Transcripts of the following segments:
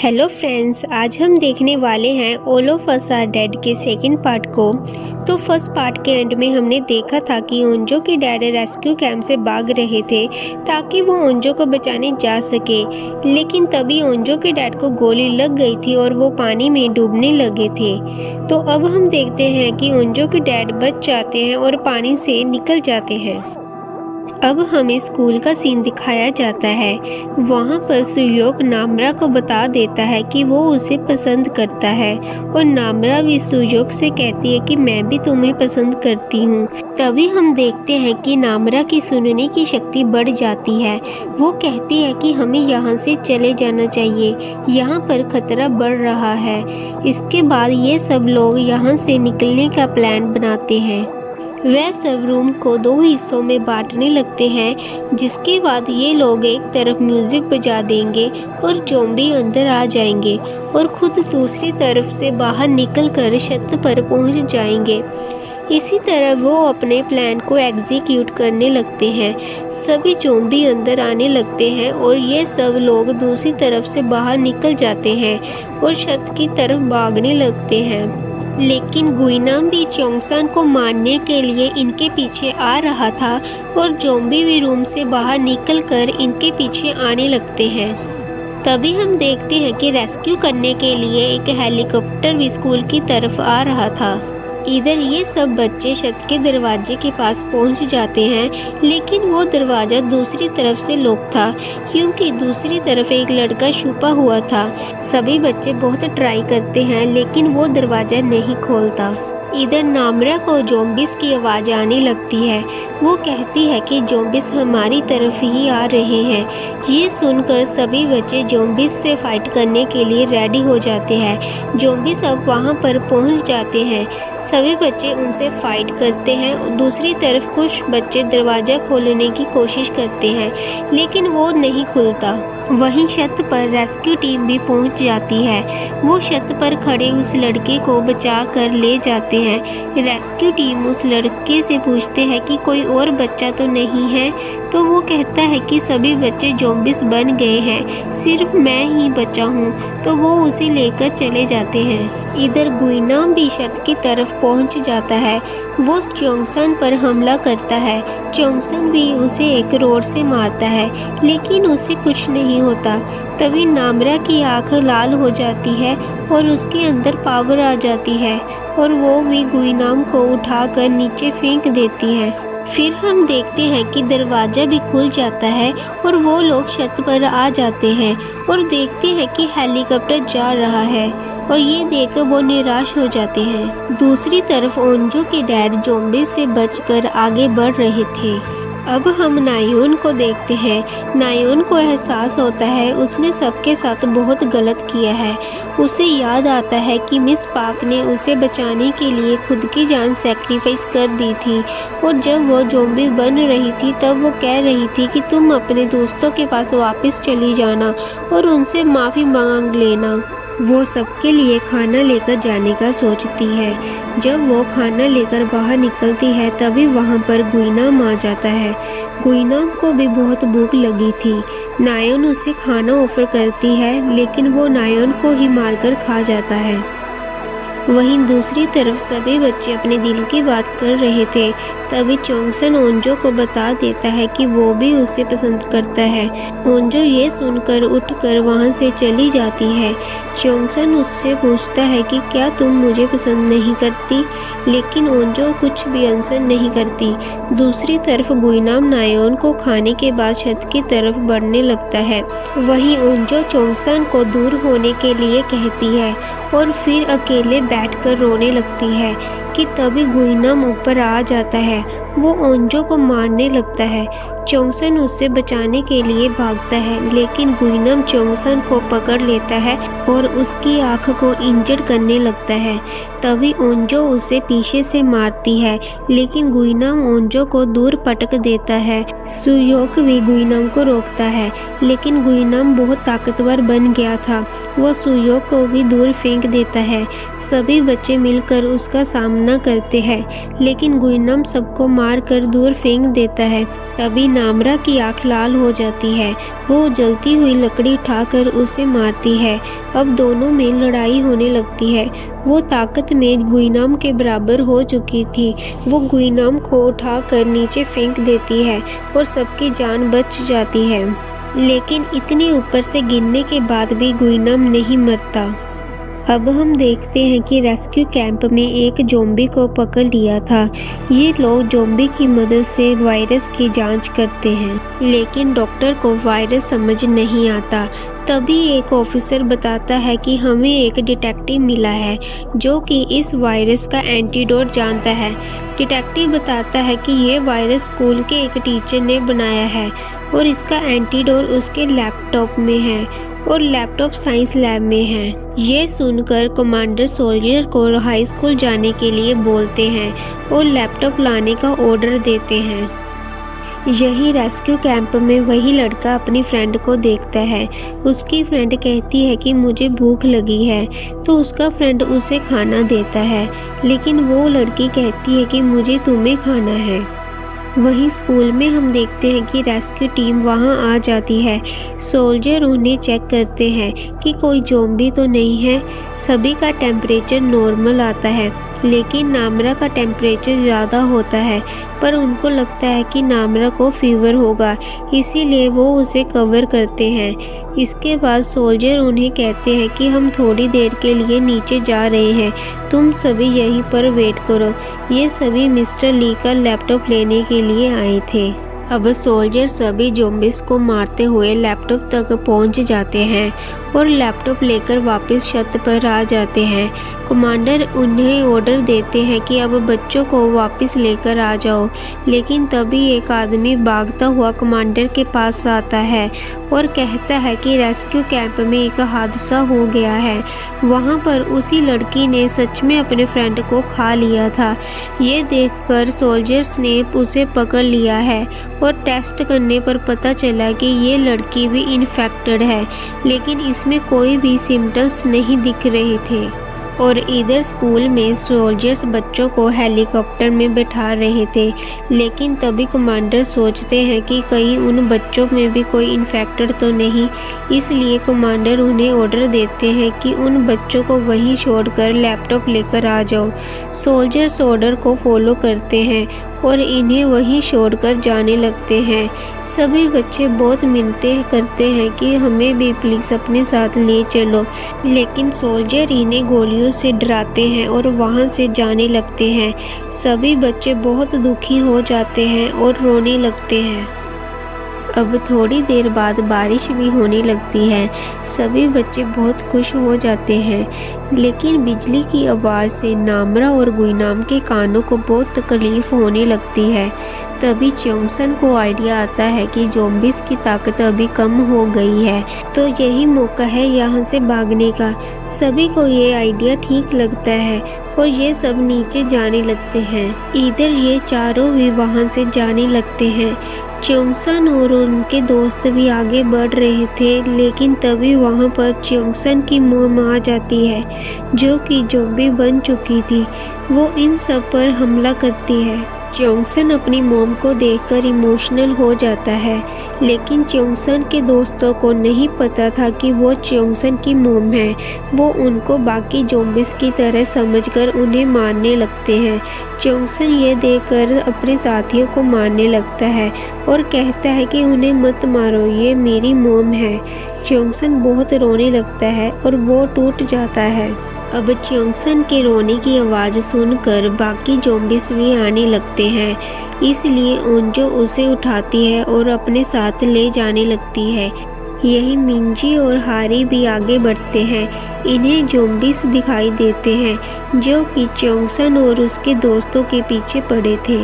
Hello friends, आज हम देखने वाले हैं All of Us Are Dead के सेकंड पार्ट को। तो फर्स्ट पार्ट के एंड में हमने देखा था कि ओंजो के डैड रेस्क्यू कैंप से भाग रहे थे ताकि वो ओंजो को बचाने जा सके, लेकिन तभी ओंजो के डैड को गोली लग गई थी और वो पानी में डूबने लगे थे। तो अब हम देखते हैं कि ओंजो के डैड बच जाते हैं और पानी से निकल जाते हैं। अब हमें स्कूल का सीन दिखाया जाता है। वहाँ पर सुयोक नामरा को बता देता है कि वो उसे पसंद करता है और नामरा भी सुयोक से कहती है कि मैं भी तुम्हें पसंद करती हूँ। तभी हम देखते हैं कि नामरा की सुनने की शक्ति बढ़ जाती है। वो कहती है कि हमें यहाँ से चले जाना चाहिए, यहाँ पर खतरा बढ़ रहा है। इसके बाद ये सब लोग यहाँ से निकलने का प्लान बनाते हैं। वह सब रूम को 2 हिस्सों में बांटने लगते हैं, जिसके बाद ये लोग एक तरफ म्यूजिक बजा देंगे और ज़ॉम्बी अंदर आ जाएंगे और खुद दूसरी तरफ से बाहर निकलकर छत पर पहुंच जाएंगे। इसी तरह वो अपने प्लान को एग्जीक्यूट करने लगते हैं। सभी ज़ॉम्बी अंदर आने लगते हैं और ये सब लोग दूसरी तरफ से बाहर निकल जाते हैं और छत की तरफ भागने लगते हैं। लेकिन गुइनाम भी चोंगसान को मारने के लिए इनके पीछे आ रहा था और ज़ॉम्बी भी रूम से बाहर निकलकर इनके पीछे आने लगते हैं। तभी हम देखते हैं कि रेस्क्यू करने के लिए एक हेलीकॉप्टर भी स्कूल की तरफ आ रहा था। इधर ये सब बच्चे छत के दरवाजे के पास पहुंच जाते हैं, लेकिन वो दरवाज़ा दूसरी तरफ से लॉक था क्योंकि दूसरी तरफ एक लड़का छुपा हुआ था। सभी बच्चे बहुत ट्राई करते हैं लेकिन वो दरवाज़ा नहीं खोलता। इधर नामरा को ज़ॉम्बीज़ की आवाज़ आने लगती है। वो कहती है कि ज़ॉम्बीज़ हमारी तरफ ही आ रहे हैं। ये सुनकर सभी बच्चे ज़ॉम्बीज़ से फाइट करने के लिए रेडी हो जाते हैं। ज़ॉम्बीज़ अब वहाँ पर पहुँच जाते हैं। सभी बच्चे उनसे फाइट करते हैं। दूसरी तरफ कुछ बच्चे दरवाज़ा खोलने की कोशिश करते हैं लेकिन वो नहीं खुलता। वहीं छत पर रेस्क्यू टीम भी पहुंच जाती है। वो छत पर खड़े उस लड़के को बचा कर ले जाते हैं। रेस्क्यू टीम उस लड़के से पूछते हैं कि कोई और बच्चा तो नहीं है, तो वो कहता है कि सभी बच्चे ज़ॉम्बीज़ बन गए हैं, सिर्फ मैं ही बचा हूँ। तो वो उसे लेकर चले जाते हैं। इधर गुइनाम भी छत की तरफ पहुंच जाता है। वो चोंगसान पर हमला करता है। चोंगसान भी उसे एक रोड से मारता है लेकिन उसे कुछ नहीं होता। तभी नामरा की आंख लाल हो जाती है और उसके अंदर पावर आ जाती है और वो भी गुइनाम को उठाकर नीचे फेंक देती है। फिर हम देखते हैं कि दरवाज़ा भी खुल जाता है और वो लोग छत पर आ जाते हैं और देखते हैं कि हेलीकॉप्टर जा रहा है और ये देखकर वो निराश हो जाते हैं। दूसरी तरफ ओंजो के डैड ज़ॉम्बी से बचकर आगे बढ़ रहे थे। अब हम नायोन को देखते हैं। नायोन को एहसास होता है उसने सबके साथ बहुत गलत किया है। उसे याद आता है कि मिस पार्क ने उसे बचाने के लिए खुद की जान सैक्रिफाइस कर दी थी और जब वो ज़ॉम्बी बन रही थी तब वो कह रही थी कि तुम अपने दोस्तों के पास वापस चली जाना और उनसे माफ़ी मांग लेना। वो सबके लिए खाना लेकर जाने का सोचती है। जब वो खाना लेकर बाहर निकलती है तभी वहाँ पर गुइनाम आ जाता है। गुइनाम को भी बहुत भूख लगी थी। नायोन उसे खाना ऑफर करती है लेकिन वो नायोन को ही मारकर खा जाता है। वहीं दूसरी तरफ सभी बच्चे अपने दिल की बात कर रहे थे। तभी चोंगसान ओंजो को बता देता है कि वो भी उसे पसंद करता है। ओंजो ये सुनकर उठकर वहाँ से चली जाती है। चोंगसान उससे पूछता है कि क्या तुम मुझे पसंद नहीं करती, लेकिन ओंजो कुछ भी आंसर नहीं करती। दूसरी तरफ गुइनाम नायोन को खाने के बाद छत की तरफ बढ़ने लगता है। वहीं ओंजो चोंगसान को दूर होने के लिए कहती है और फिर अकेले बैठकर रोने लगती है कि तभी गुइनाम ऊपर आ जाता है। वो ओंजो को मारने लगता है। चोंगसान उससे बचाने के लिए भागता है लेकिन गुइनाम चोंगसान को पकड़ लेता है और उसकी आंख को इंजर्ड करने लगता है। तभी ओंजो उसे पीछे से मारती है लेकिन गुइनाम ओंजो को दूर पटक देता है। सुयोक भी गुइनाम को रोकता है लेकिन गुइनाम बहुत ताकतवर बन गया था। वो सुयोक को भी दूर फेंक देता है। सभी बच्चे मिलकर उसका सामना करते हैं लेकिन गुइनाम सबको मार कर दूर फेंक देता है। तभी नामरा की आंख लाल हो जाती है। वो जलती हुई लकड़ी उठाकर उसे मारती है। अब दोनों में लड़ाई होने लगती है। वो ताकत में गुइनाम के बराबर हो चुकी थी। वो गुइनाम को उठाकर नीचे फेंक देती है और सबकी जान बच जाती है। लेकिन इतनी ऊपर से गिरने के बाद भी गुइनाम नहीं मरता। अब हम देखते हैं कि रेस्क्यू कैंप में एक ज़ॉम्बी को पकड़ लिया था। ये लोग ज़ॉम्बी की मदद से वायरस की जांच करते हैं, लेकिन डॉक्टर को वायरस समझ नहीं आता। तभी एक ऑफिसर बताता है कि हमें एक डिटेक्टिव मिला है जो कि इस वायरस का एंटीडोट जानता है। डिटेक्टिव बताता है कि ये वायरस स्कूल के एक टीचर ने बनाया है और इसका एंटीडोट उसके लैपटॉप में है और लैपटॉप साइंस लैब में है। ये सुनकर कमांडर सोल्जर को हाई स्कूल जाने के लिए बोलते हैं और लैपटॉप लाने का ऑर्डर देते हैं। यही रेस्क्यू कैंप में वही लड़का अपनी फ्रेंड को देखता है। उसकी फ्रेंड कहती है कि मुझे भूख लगी है, तो उसका फ्रेंड उसे खाना देता है, लेकिन वो लड़की कहती है कि मुझे तुम्हें खाना है। वहीं स्कूल में हम देखते हैं कि रेस्क्यू टीम वहां आ जाती है। सोल्जर उन्हें चेक करते हैं कि कोई ज़ॉम्बी तो नहीं है। सभी का टेम्परेचर नॉर्मल आता है, लेकिन नामरा का टेम्परेचर ज़्यादा होता है। पर उनको लगता है कि नामरा को फीवर होगा, इसीलिए वो उसे कवर करते हैं। इसके बाद सोल्जर उन्हें कहते हैं कि हम थोड़ी देर के लिए नीचे जा रहे हैं, तुम सभी यहीं पर वेट करो। ये सभी मिस्टर ली का लैपटॉप लेने के लिए आए थे। अब सोल्जर सभी ज़ॉम्बीज़ को मारते हुए लैपटॉप तक पहुंच जाते हैं और लैपटॉप लेकर वापस छत पर आ जाते हैं। कमांडर उन्हें ऑर्डर देते हैं कि अब बच्चों को वापस लेकर आ जाओ, लेकिन तभी एक आदमी भागता हुआ कमांडर के पास आता है और कहता है कि रेस्क्यू कैंप में एक हादसा हो गया है। वहां पर उसी लड़की ने सच में अपने फ्रेंड को खा लिया था। ये देखकर सोल्जर्स ने उसे पकड़ लिया है और टेस्ट करने पर पता चला कि ये लड़की भी इन्फेक्टेड है, लेकिन इसमें कोई भी सिम्टम्स नहीं दिख रहे थे। और इधर स्कूल में सोल्जर्स बच्चों को हेलीकॉप्टर में बैठा रहे थे, लेकिन तभी कमांडर सोचते हैं कि कहीं उन बच्चों में भी कोई इन्फेक्टेड तो नहीं। इसलिए कमांडर उन्हें ऑर्डर देते हैं कि उन बच्चों को वहीं छोड़कर लैपटॉप लेकर आ जाओ। सोल्जर्स ऑर्डर को फॉलो करते हैं और इन्हें वहीं छोड़कर जाने लगते हैं। सभी बच्चे बहुत मिन्नतें करते हैं कि हमें भी प्लीज़ अपने साथ ले चलो, लेकिन सोल्जर इन्हें गोलियों से डराते हैं और वहां से जाने लगते हैं। सभी बच्चे बहुत दुखी हो जाते हैं और रोने लगते हैं। अब थोड़ी देर बाद बारिश भी होने लगती है। सभी बच्चे बहुत खुश हो जाते हैं, लेकिन बिजली की आवाज़ से नामरा और गुइनाम के कानों को बहुत तकलीफ होने लगती है। तभी च्योंगसन को आइडिया आता है कि ज़ॉम्बीज़ की ताकत अभी कम हो गई है, तो यही मौका है यहाँ से भागने का। सभी को ये आइडिया ठीक लगता है और ये सब नीचे जाने लगते हैं। इधर ये चारों भी वहाँ से जाने लगते हैं। च्योंगसन और उनके दोस्त भी आगे बढ़ रहे थे, लेकिन तभी वहाँ पर च्योंगसन की मॉम आ जाती है, जो कि ज़ॉम्बी बन चुकी थी। वो इन सब पर हमला करती है। च्योंगसन अपनी मॉम को देखकर इमोशनल हो जाता है, लेकिन च्योंगसन के दोस्तों को नहीं पता था कि वो च्योंगसन की मॉम है। वो उनको बाकी ज़ॉम्बीज़ की तरह समझकर उन्हें मारने लगते हैं। च्योंगसन ये देखकर अपने साथियों को मारने लगता है और कहता है कि उन्हें मत मारो, ये मेरी मॉम है। च्योंगसन बहुत रोने लगता है और वो टूट जाता है। अब च्योंगसन के रोने की आवाज़ सुनकर बाकी ज़ॉम्बीज़ भी आने लगते हैं, इसलिए ओंजो उसे उठाती है और अपने साथ ले जाने लगती है। यही मिंजी और हारी भी आगे बढ़ते हैं। इन्हें ज़ॉम्बीज़ दिखाई देते हैं जो कि च्योंगसन और उसके दोस्तों के पीछे पड़े थे।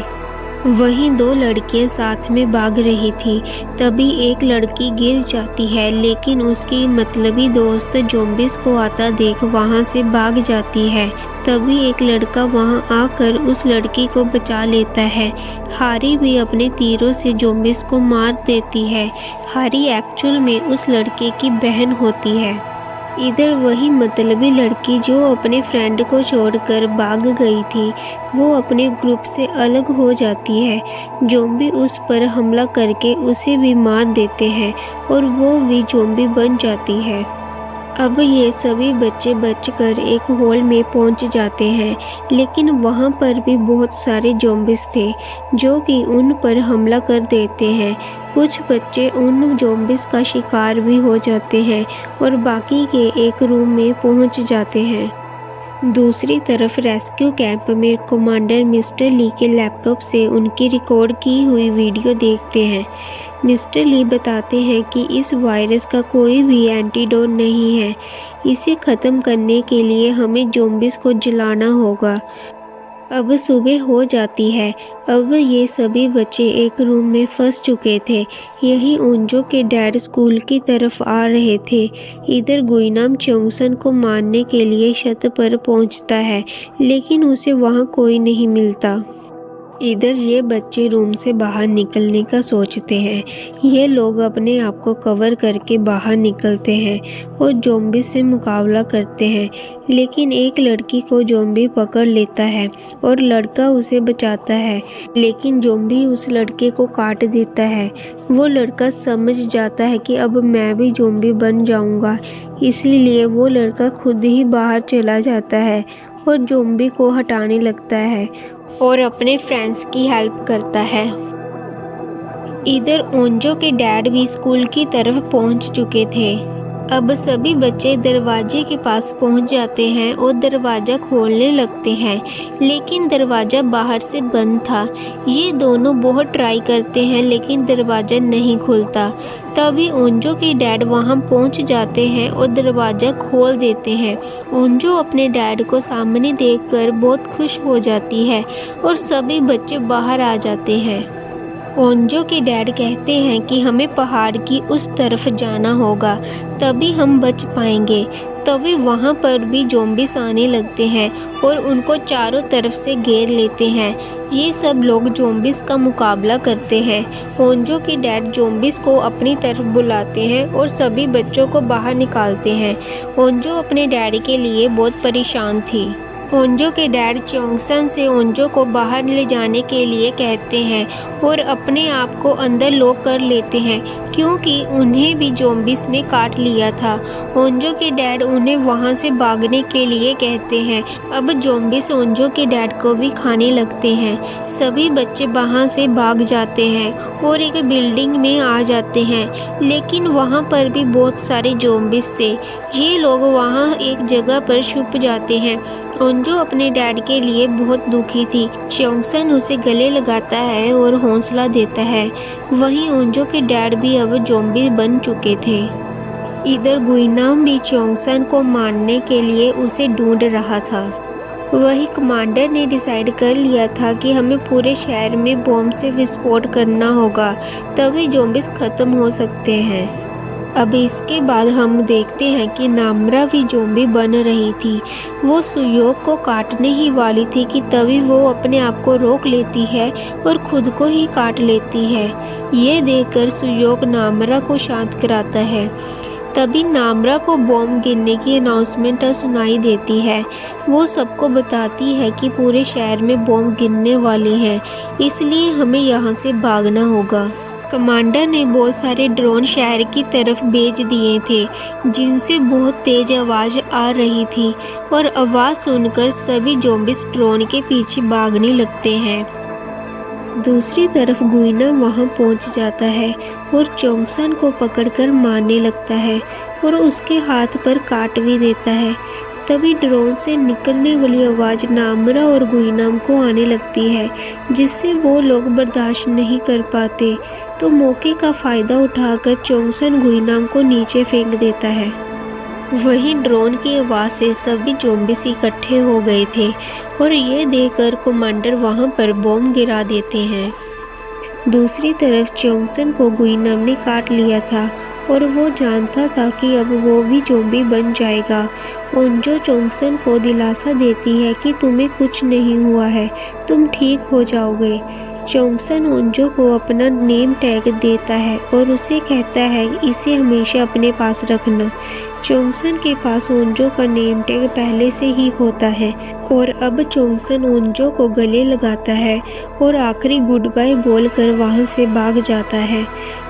वहीं दो लड़कियां साथ में भाग रही थी। तभी एक लड़की गिर जाती है, लेकिन उसकी मतलबी दोस्त ज़ॉम्बीज़ को आता देख वहां से भाग जाती है। तभी एक लड़का वहां आकर उस लड़की को बचा लेता है। हारी भी अपने तीरों से ज़ॉम्बीज़ को मार देती है। हारी एक्चुअल में उस लड़के की बहन होती है। इधर वही मतलबी लड़की जो अपने फ्रेंड को छोड़कर भाग गई थी, वो अपने ग्रुप से अलग हो जाती है। ज़ॉम्बी उस पर हमला करके उसे भी मार देते हैं और वो भी ज़ॉम्बी बन जाती है। अब ये सभी बच्चे बचकर एक हॉल में पहुंच जाते हैं, लेकिन वहां पर भी बहुत सारे ज़ॉम्बीज़ थे जो कि उन पर हमला कर देते हैं। कुछ बच्चे उन ज़ॉम्बीज़ का शिकार भी हो जाते हैं और बाकी के एक रूम में पहुंच जाते हैं। दूसरी तरफ रेस्क्यू कैंप में कमांडर मिस्टर ली के लैपटॉप से उनकी रिकॉर्ड की हुई वीडियो देखते हैं। मिस्टर ली बताते हैं कि इस वायरस का कोई भी एंटीडोट नहीं है। इसे ख़त्म करने के लिए हमें ज़ॉम्बीज़ को जलाना होगा। अब सुबह हो जाती है। अब ये सभी बच्चे एक रूम में फंस चुके थे। यहीं उनजो के डैड स्कूल की तरफ आ रहे थे। इधर गुइनाम चोंगसन को मारने के लिए छत पर पहुंचता है, लेकिन उसे वहां कोई नहीं मिलता। इधर ये बच्चे रूम से बाहर निकलने का सोचते हैं। ये लोग अपने आप को कवर करके बाहर निकलते हैं और ज़ॉम्बी से मुकाबला करते हैं, लेकिन एक लड़की को ज़ॉम्बी पकड़ लेता है और लड़का उसे बचाता है, लेकिन ज़ॉम्बी उस लड़के को काट देता है। वो लड़का समझ जाता है कि अब मैं भी ज़ॉम्बी बन जाऊंगा, इसीलिए वो लड़का खुद ही बाहर चला जाता है और ज़ॉम्बी को हटाने लगता है और अपने फ्रेंड्स की हेल्प करता है। इधर ओंजो के डैड भी स्कूल की तरफ पहुंच चुके थे। अब सभी बच्चे दरवाजे के पास पहुंच जाते हैं और दरवाज़ा खोलने लगते हैं, लेकिन दरवाज़ा बाहर से बंद था। ये दोनों बहुत ट्राई करते हैं, लेकिन दरवाज़ा नहीं खुलता। तभी ओंजो के डैड वहां पहुंच जाते हैं और दरवाज़ा खोल देते हैं। ओंजो अपने डैड को सामने देखकर बहुत खुश हो जाती है और सभी बच्चे बाहर आ जाते हैं। ओंजो के डैड कहते हैं कि हमें पहाड़ की उस तरफ जाना होगा, तभी हम बच पाएंगे। तभी वहाँ पर भी ज़ॉम्बीज़ आने लगते हैं और उनको चारों तरफ से घेर लेते हैं। ये सब लोग ज़ॉम्बीज़ का मुकाबला करते हैं। ओंजो के डैड ज़ॉम्बीज़ को अपनी तरफ बुलाते हैं और सभी बच्चों को बाहर निकालते हैं। ओंजो अपने डैडी के लिए बहुत परेशान थी। ओंजो के डैड चोंगसन से ओंजो को बाहर ले जाने के लिए कहते हैं और अपने आप को अंदर लॉक कर लेते हैं, क्योंकि उन्हें भी ज़ॉम्बीज़ ने काट लिया था। ओंजो के डैड उन्हें वहां से भागने के लिए कहते हैं। अब ज़ॉम्बीज़ ओंजो के डैड को भी खाने लगते हैं। सभी बच्चे वहां से भाग जाते हैं और एक बिल्डिंग में आ जाते हैं, लेकिन वहां पर भी बहुत सारे ज़ॉम्बीज़ थे। ये लोग वहां एक जगह पर छुप जाते हैं। ओंजो अपने डैड के लिए बहुत दुखी थी। चोंगसन उसे गले लगाता है और हौसला देता है। वहीं ओंजो के डैड भी अब ज़ॉम्बी बन चुके थे। इधर गुइनाम भी चोंगसन को मारने के लिए उसे ढूंढ रहा था। वही कमांडर ने डिसाइड कर लिया था कि हमें पूरे शहर में बॉम्ब से विस्फोट करना होगा, तभी ज़ॉम्बीज़ खत्म हो सकते हैं। अब इसके बाद हम देखते हैं कि नामरा भी ज़ॉम्बी बन रही थी। वो सुयोग को काटने ही वाली थी कि तभी वो अपने आप को रोक लेती है और खुद को ही काट लेती है। ये देखकर सुयोग नामरा को शांत कराता है। तभी नामरा को बॉम्ब गिरने की अनाउंसमेंट सुनाई देती है। वो सबको बताती है कि पूरे शहर में बॉम्ब गिरने वाले हैं, इसलिए हमें यहाँ से भागना होगा। कमांडर ने बहुत सारे ड्रोन शहर की तरफ भेज दिए थे, जिनसे बहुत तेज आवाज़ आ रही थी और आवाज़ सुनकर सभी ज़ॉम्बीज़ ड्रोन के पीछे भागने लगते हैं। दूसरी तरफ गुइना वहां पहुंच जाता है और चोंगसन को पकड़कर मारने लगता है और उसके हाथ पर काट भी देता है। तभी ड्रोन से निकलने वाली आवाज़ नामरा और गुइनाम को आने लगती है, जिससे वो लोग बर्दाश्त नहीं कर पाते। तो मौके का फ़ायदा उठाकर चोंगसन गुइनाम को नीचे फेंक देता है। वहीं ड्रोन की आवाज़ से सभी ज़ॉम्बीज़ इकट्ठे हो गए थे और ये देखकर कमांडर वहां पर बॉम्ब गिरा देते हैं। दूसरी तरफ चोंगसन को गुइनाम ने काट लिया था और वो जानता था कि अब वो भी ज़ॉम्बी बन जाएगा। ओंजो चोंगसन को दिलासा देती है कि तुम्हें कुछ नहीं हुआ है, तुम ठीक हो जाओगे। चोंगसन ओंजो को अपना नेम टैग देता है और उसे कहता है इसे हमेशा अपने पास रखना। चोंगसन के पास ओंजो का नेम टैग पहले से ही होता है और अब चोंगसन ओंजो को गले लगाता है और आखिरी गुड बाय बोलकर वहां से भाग जाता है।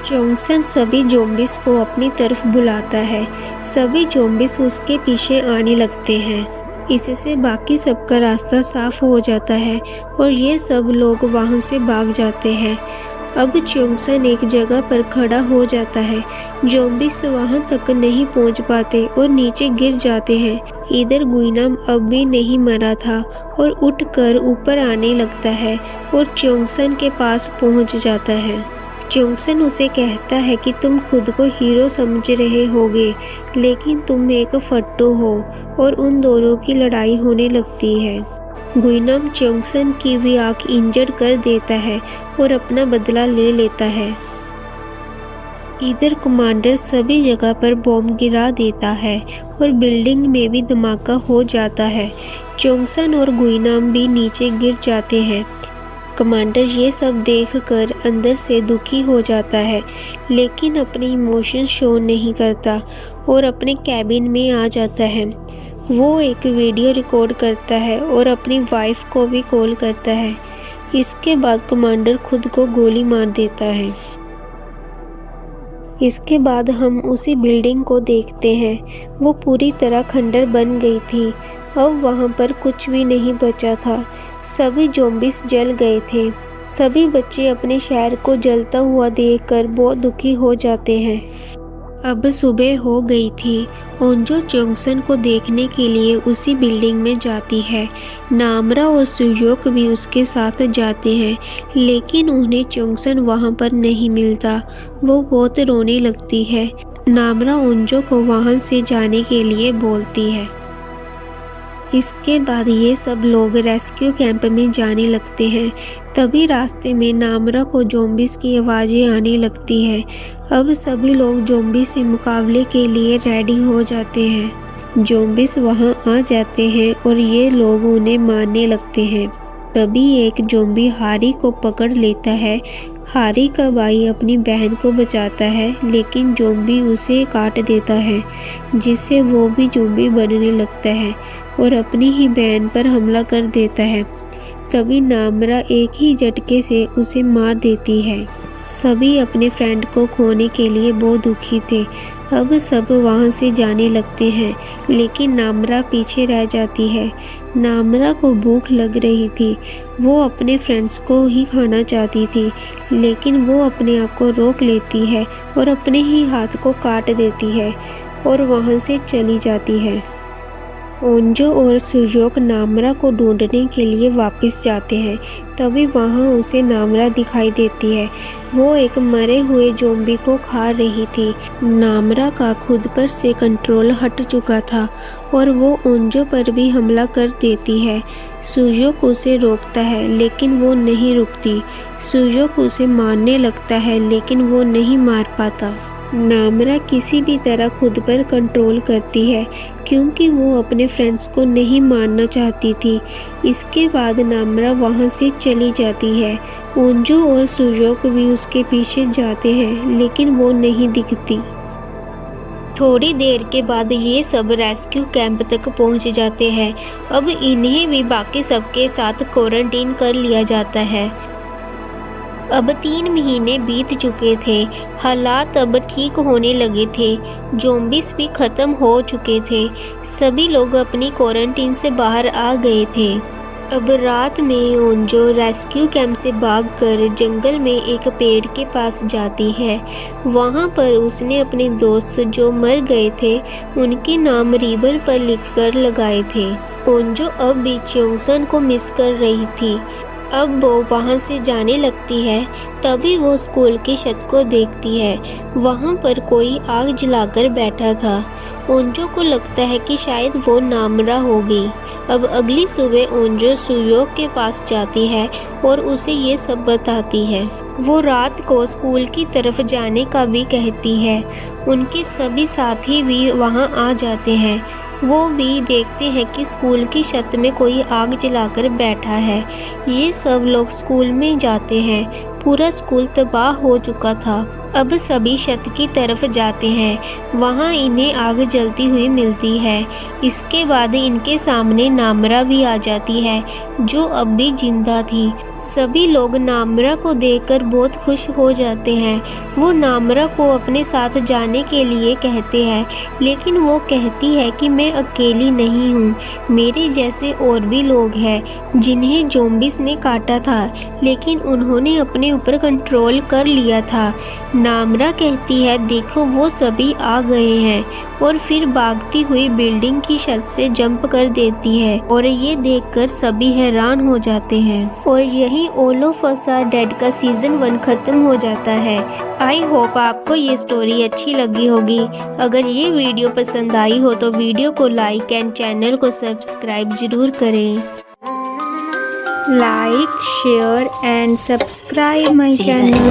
चोंगसन सभी ज़ॉम्बीज़ को अपनी तरफ बुलाता है। सभी ज़ॉम्बीज़ उसके पीछे आने लगते हैं। इससे बाकी सबका रास्ता साफ हो जाता है और ये सब लोग वहां से भाग जाते हैं। अब चोंगसन एक जगह पर खड़ा हो जाता है। ज़ॉम्बीज़ वहां तक नहीं पहुंच पाते और नीचे गिर जाते हैं। इधर गुइनाम अब भी नहीं मरा था और उठकर ऊपर आने लगता है और चोंगसन के पास पहुंच जाता है। चोंगसन उसे कहता है कि तुम खुद को हीरो समझ रहे होगे, लेकिन तुम एक फट्टू हो, और उन दोनों की लड़ाई होने लगती है। गुइनाम चोंगसन की भी आंख इंजर्ड कर देता है और अपना बदला ले लेता है। इधर कमांडर सभी जगह पर बॉम्ब गिरा देता है और बिल्डिंग में भी धमाका हो जाता है। चोंगसन और गुइनाम भी नीचे गिर जाते हैं। कमांडर ये सब देखकर अंदर से दुखी हो जाता है, लेकिन अपने इमोशन शो नहीं करता और अपने कैबिन में आ जाता है। वो एक वीडियो रिकॉर्ड करता है और अपनी वाइफ को भी कॉल करता है। इसके बाद कमांडर खुद को गोली मार देता है। इसके बाद हम उसी बिल्डिंग को देखते हैं। वो पूरी तरह खंडर बन गई थी। अब वहाँ पर कुछ भी नहीं बचा था। सभी ज़ॉम्बीज़ जल गए थे। सभी बच्चे अपने शहर को जलता हुआ देखकर बहुत दुखी हो जाते हैं। अब सुबह हो गई थी। ओंजो चोंगसन को देखने के लिए उसी बिल्डिंग में जाती है। नामरा और सुयोक भी उसके साथ जाते हैं, लेकिन उन्हें चोंगसन वहां पर नहीं मिलता। वो बहुत रोने लगती है। नामरा ओंजो को वहां से जाने के लिए बोलती है। इसके बाद ये सब लोग रेस्क्यू कैंप में जाने लगते हैं। तभी रास्ते में नामरा को ज़ॉम्बीज़ की आवाज़ें आने लगती है। अब सभी लोग ज़ॉम्बी से मुकाबले के लिए रेडी हो जाते हैं। ज़ॉम्बीज़ वहां आ जाते हैं और ये लोग उन्हें मारने लगते हैं। तभी एक ज़ॉम्बी हारी को पकड़ लेता है। हारी का भाई अपनी बहन को बचाता है, लेकिन ज़ॉम्बी उसे काट देता है, जिससे वो भी ज़ॉम्बी बनने लगता है और अपनी ही बहन पर हमला कर देता है। तभी नामरा एक ही झटके से उसे मार देती है। सभी अपने फ्रेंड को खोने के लिए बहुत दुखी थे। अब सब वहां से जाने लगते हैं, लेकिन नामरा पीछे रह जाती है। नामरा को भूख लग रही थी। वो अपने फ्रेंड्स को ही खाना चाहती थी, लेकिन वो अपने आप को रोक लेती है और अपने ही हाथ को काट देती है और वहां से चली जाती है। ओंजो और सुयोक नामरा को ढूंढने के लिए वापस जाते हैं। तभी वहां उसे नामरा दिखाई देती है। वो एक मरे हुए ज़ॉम्बी को खा रही थी। नामरा का खुद पर से कंट्रोल हट चुका था और वो ओंजो पर भी हमला कर देती है। सुयोक उसे रोकता है, लेकिन वो नहीं रुकती। सुयोक उसे मारने लगता है, लेकिन वो नहीं मार पाता। नामरा किसी भी तरह खुद पर कंट्रोल करती है, क्योंकि वो अपने फ्रेंड्स को नहीं मारना चाहती थी। इसके बाद नामरा वहां से चली जाती है। ओंजो और सुयोक भी उसके पीछे जाते हैं, लेकिन वो नहीं दिखती। थोड़ी देर के बाद ये सब रेस्क्यू कैंप तक पहुंच जाते हैं। अब इन्हें भी बाकी सबके साथ क्वारंटीन कर लिया जाता है। अब 3 महीने बीत चुके थे। हालात अब ठीक होने लगे थे। ज़ॉम्बीज़ भी ख़त्म हो चुके थे। सभी लोग अपनी क्वारंटीन से बाहर आ गए थे। अब रात में ओंजो रेस्क्यू कैंप से भागकर जंगल में एक पेड़ के पास जाती है। वहां पर उसने अपने दोस्त जो मर गए थे उनके नाम रिबन पर लिखकर लगाए थे। ओंजो अब भी चोंगसन को मिस कर रही थी। अब वो वहां से जाने लगती है। तभी वो स्कूल की छत को देखती है। वहां पर कोई आग जलाकर बैठा था। ओंजो को लगता है कि शायद वो नामरा होगी। अब अगली सुबह ओंजो सुयोक के पास जाती है और उसे ये सब बताती है। वो रात को स्कूल की तरफ जाने का भी कहती है। उनके सभी साथी भी वहां आ जाते हैं। वो भी देखते हैं कि स्कूल की छत में कोई आग जलाकर बैठा है। ये सब लोग स्कूल में जाते हैं। पूरा स्कूल तबाह हो चुका था। अब सभी छत की तरफ जाते हैं। वहाँ इन्हें आग जलती हुई मिलती है। इसके बाद इनके सामने नामरा भी आ जाती है, जो अब भी जिंदा थी। सभी लोग नामरा को देखकर बहुत खुश हो जाते हैं। वो नामरा को अपने साथ जाने के लिए कहते हैं, लेकिन वो कहती है कि मैं अकेली नहीं हूँ, मेरे जैसे और भी लोग हैं जिन्हें ज़ॉम्बीज़ ने काटा था, लेकिन उन्होंने अपने ऊपर कंट्रोल कर लिया था। नामरा कहती है, देखो वो सभी आ गए हैं, और फिर भागती हुई बिल्डिंग की छत से जंप कर देती है, और ये देखकर सभी हैरान हो जाते हैं। और यही All of Us Are Dead का सीजन 1 खत्म हो जाता है। आई होप आपको ये स्टोरी अच्छी लगी होगी। अगर ये वीडियो पसंद आई हो तो वीडियो को लाइक एंड चैनल को सब्सक्राइब जरूर करें। Like, share and subscribe my channel.